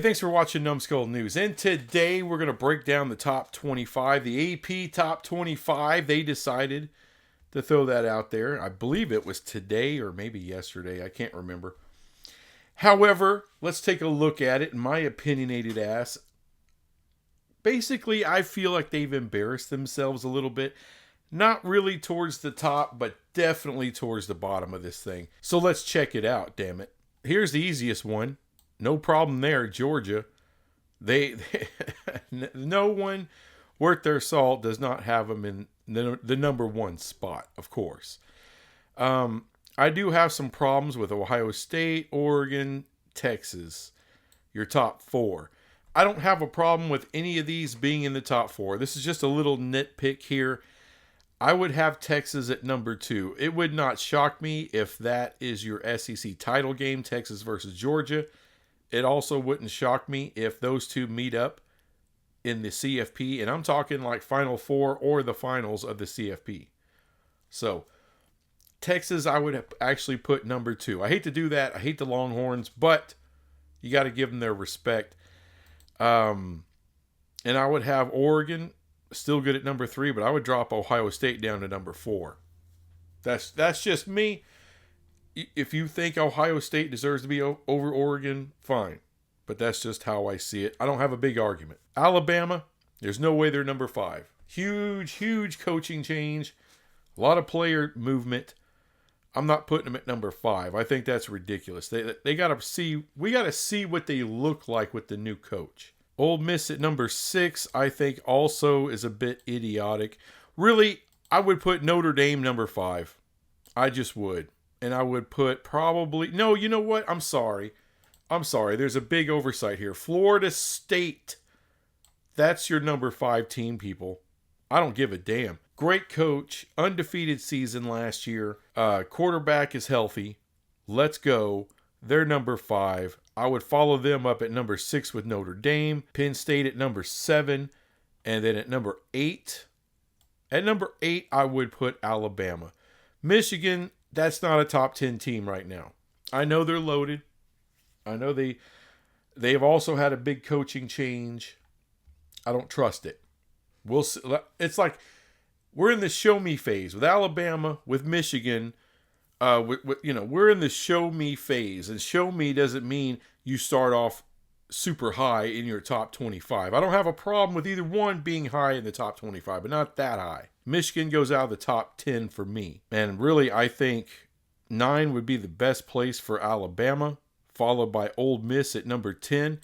thanks for watching Numbskull News. And today we're going to break down the top 25, the AP top 25. They decided to throw that out there. I believe it was today or maybe yesterday. I can't remember. However, let's take a look at it. In my opinionated ass, basically, I feel like they've embarrassed themselves a little bit. Not really towards the top, but definitely towards the bottom of this thing. So let's check it out, damn it. Here's the easiest one. No problem there, Georgia. They no one worth their salt does not have them in the number one spot, of course. I do have some problems with Ohio State, Oregon, Texas, your top four. I don't have a problem with any of these being in the top four. This is just a little nitpick here. I would have Texas at number 2. It would not shock me if that is your SEC title game, Texas versus Georgia. It also wouldn't shock me if those two meet up in the CFP. And I'm talking like Final Four or the finals of the CFP. So, Texas, I would actually put number 2. I hate to do that. I hate the Longhorns, but you got to give them their respect. And I would have Oregon still good at number 3, but I would drop Ohio State down to number 4. That's just me. If you think Ohio State deserves to be over Oregon, fine. But that's just how I see it. I don't have a big argument. Alabama, there's no way they're number 5. Huge coaching change. A lot of player movement. I'm not putting them at number 5. I think that's ridiculous. They got to see. We got to see what they look like with the new coach. Ole Miss at number 6, I think also is a bit idiotic. Really, I would put Notre Dame number 5. I just would. And I would put probably... No, you know what? I'm sorry. There's a big oversight here. Florida State. That's your number 5 team, people. I don't give a damn. Great coach. Undefeated season last year. Quarterback is healthy. Let's go. They're number 5. I would follow them up at number 6 with Notre Dame. Penn State at number 7. And then at number 8. At number 8, I would put Alabama. Michigan, that's not a top 10 team right now. I know they're loaded. I know they've also had a big coaching change. I don't trust it. We'll see. It's like we're in the show me phase with Alabama, with Michigan. We're in the show me phase, and show me doesn't mean you start off super high in your top 25. I don't have a problem with either one being high in the top 25, but not that high. Michigan goes out of the top 10 for me. And really, I think 9 would be the best place for Alabama, followed by Ole Miss at number 10.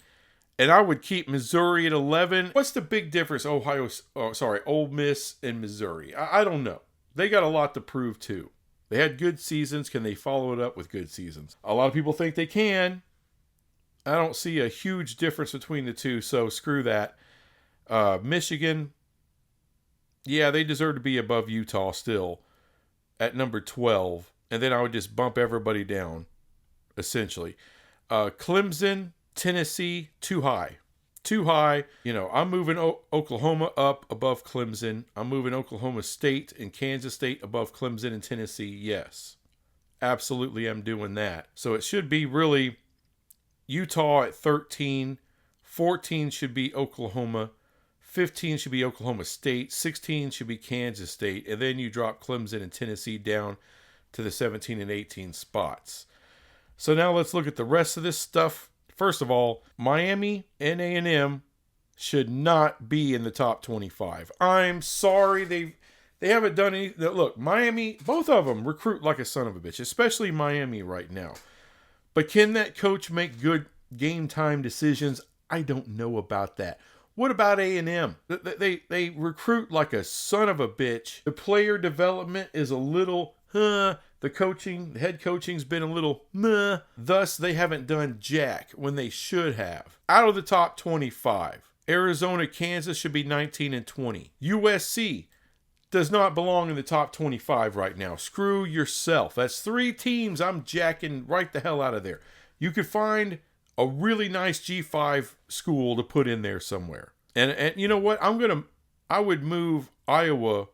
And I would keep Missouri at 11. What's the big difference? Ole Miss and Missouri. I don't know. They got a lot to prove too. They had good seasons. Can they follow it up with good seasons? A lot of people think they can. I don't see a huge difference between the two, so screw that. Michigan, yeah, they deserve to be above Utah still at number 12. And then I would just bump everybody down, essentially. Clemson, Tennessee, too high. Too high. I'm moving Oklahoma up above Clemson. I'm moving Oklahoma State and Kansas State above Clemson and Tennessee. Yes, absolutely I'm doing that. So it should be really Utah at 13. 14 should be Oklahoma. 15 should be Oklahoma State. 16 should be Kansas State. And then you drop Clemson and Tennessee down to the 17 and 18 spots. So now let's look at the rest of this stuff. First of all, Miami and A&M should not be in the top 25. I'm sorry, they haven't done any. Look, Miami, both of them recruit like a son of a bitch, especially Miami right now. But can that coach make good game time decisions? I don't know about that. What about A&M? They recruit like a son of a bitch. The player development is a little, the head coaching's been a little, meh. Thus, they haven't done jack when they should have. Out of the top 25, Arizona, Kansas should be 19 and 20. USC does not belong in the top 25 right now. Screw yourself. That's 3 teams I'm jacking right the hell out of there. You could find a really nice G5 school to put in there somewhere. And you know what? I would move Iowa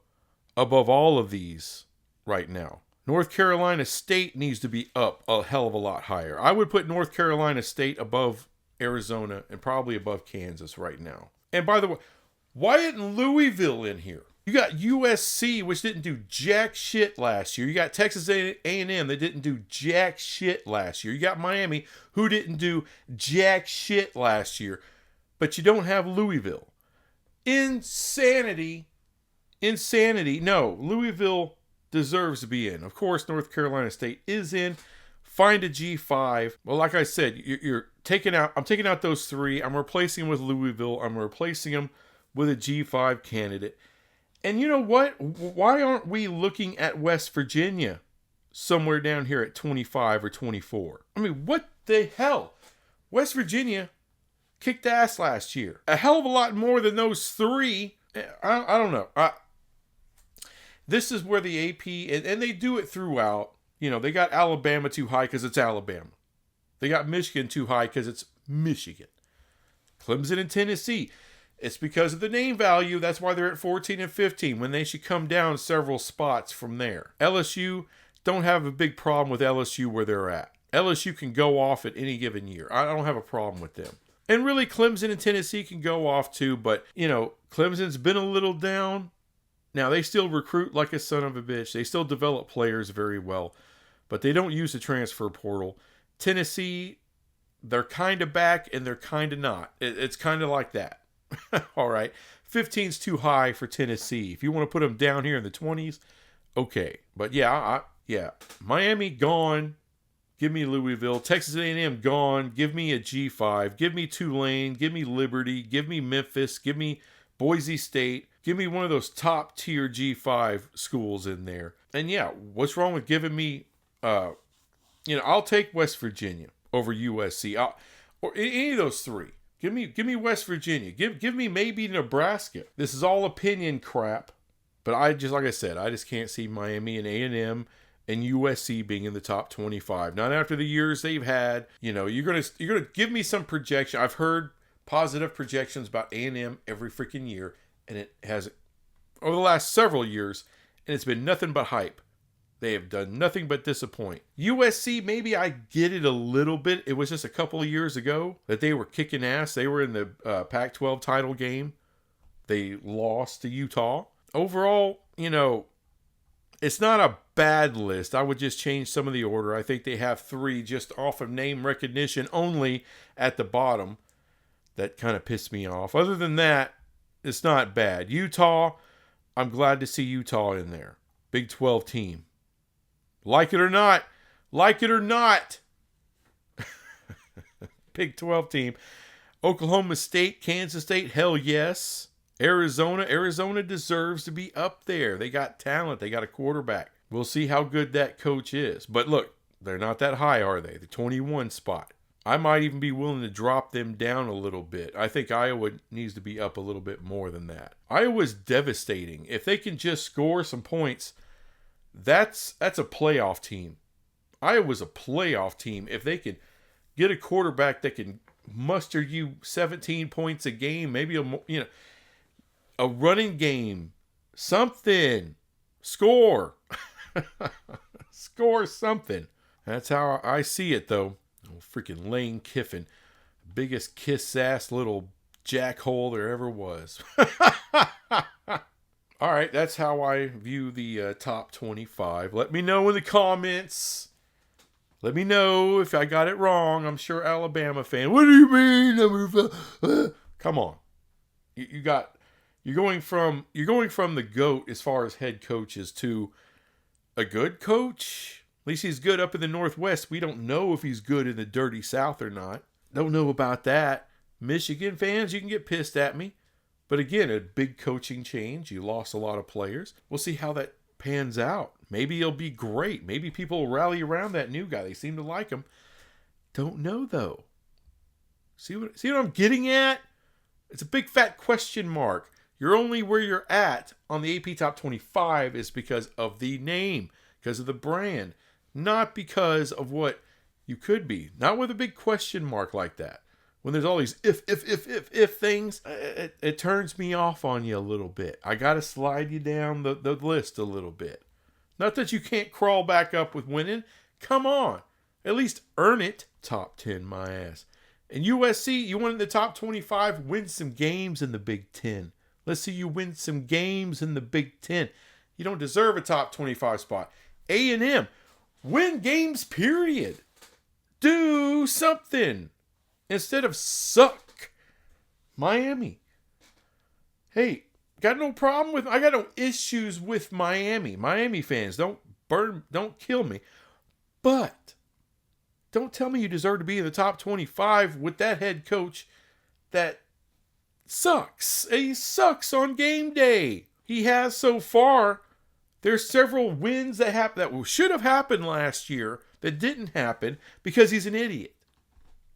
above all of these right now. North Carolina State needs to be up a hell of a lot higher. I would put North Carolina State above Arizona, and probably above Kansas right now. And by the way, why isn't Louisville in here? You got USC, which didn't do jack shit last year. You got Texas A&M that didn't do jack shit last year. You got Miami, who didn't do jack shit last year. But you don't have Louisville. Insanity. No, Louisville deserves to be in. Of course, North Carolina State is in. Find a G5. Well, like I said, I'm taking out those three. I'm replacing them with Louisville. I'm replacing them with a G5 candidate. And you know what? Why aren't we looking at West Virginia somewhere down here at 25 or 24? I mean, what the hell? West Virginia kicked ass last year. A hell of a lot more than those three. I don't know. This is where the AP, and they do it throughout. You know, they got Alabama too high because it's Alabama. They got Michigan too high because it's Michigan. Clemson and Tennessee. It's because of the name value. That's why they're at 14 and 15 when they should come down several spots from there. LSU, don't have a big problem with LSU where they're at. LSU can go off at any given year. I don't have a problem with them. And really, Clemson and Tennessee can go off too, but, you know, Clemson's been a little down. Now, they still recruit like a son of a bitch. They still develop players very well, but they don't use the transfer portal. Tennessee, they're kind of back and they're kind of not. It's kind of like that. All right. 15's too high for Tennessee. If you want to put them down here in the 20s, okay. But yeah, Miami gone. Give me Louisville. Texas A&M gone. Give me a G5. Give me Tulane. Give me Liberty. Give me Memphis. Give me Boise State. Give me one of those top tier G5 schools in there. And yeah, what's wrong with giving me, I'll take West Virginia over USC. Or any of those three. Give me West Virginia. Give me maybe Nebraska. This is all opinion crap, but I just can't see Miami and A&M and USC being in the top 25. Not after the years they've had. You know, you're gonna give me some projection. I've heard positive projections about A&M every freaking year, and it has over the last several years, and it's been nothing but hype. They have done nothing but disappoint. USC, maybe I get it a little bit. It was just a couple of years ago that they were kicking ass. They were in the Pac-12 title game. They lost to Utah. Overall, it's not a bad list. I would just change some of the order. I think they have three just off of name recognition only at the bottom. That kind of pissed me off. Other than that, it's not bad. Utah, I'm glad to see Utah in there. Big 12 team. Like it or not. Big 12 team. Oklahoma State, Kansas State, hell yes. Arizona deserves to be up there. They got talent. They got a quarterback. We'll see how good that coach is. But look, they're not that high, are they? The 21 spot. I might even be willing to drop them down a little bit. I think Iowa needs to be up a little bit more than that. Iowa's devastating. If they can just score some points, that's a playoff team. Iowa's a playoff team. If they can get a quarterback that can muster you 17 points a game, maybe a running game, something, score, score something. That's how I see it, though. Oh, freaking Lane Kiffin, biggest kiss-ass little jackhole there ever was. All right, that's how I view the top 25. Let me know in the comments. Let me know if I got it wrong. I'm sure Alabama fan. What do you mean? Come on, you're going from the GOAT as far as head coaches to a good coach. At least he's good up in the Northwest. We don't know if he's good in the dirty South or not. Don't know about that. Michigan fans, you can get pissed at me. But again, a big coaching change. You lost a lot of players. We'll see how that pans out. Maybe he'll be great. Maybe people will rally around that new guy. They seem to like him. Don't know, though. See what I'm getting at? It's a big fat question mark. You're only where you're at on the AP Top 25 is because of the name, because of the brand, not because of what you could be. Not with a big question mark like that. When there's all these if things, it turns me off on you a little bit. I got to slide you down the list a little bit. Not that you can't crawl back up with winning. Come on. At least earn it. Top 10, my ass. And USC, you went in the top 25, win some games in the Big Ten. Let's see you win some games in the Big Ten. You don't deserve a top 25 spot. A&M, win games, period. Do something instead of suck. Miami. Hey, I got no issues with Miami. Miami fans, don't kill me. But don't tell me you deserve to be in the top 25 with that head coach that sucks. He sucks on game day. He has so far. There's several wins that should have happened last year that didn't happen because he's an idiot.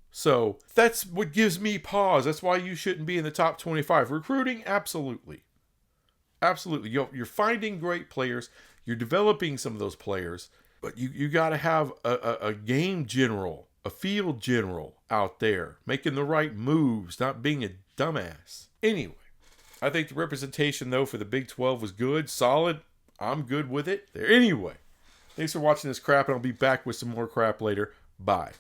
So that's what gives me pause. That's why you shouldn't be in the top 25. Recruiting, absolutely. Absolutely. You're finding great players. You're developing some of those players. But you got to have a game general, a field general out there making the right moves, not being a dumbass. Anyway, I think the representation, though, for the Big 12 was good, solid. I'm good with it. Anyway, thanks for watching this crap, and I'll be back with some more crap later. Bye.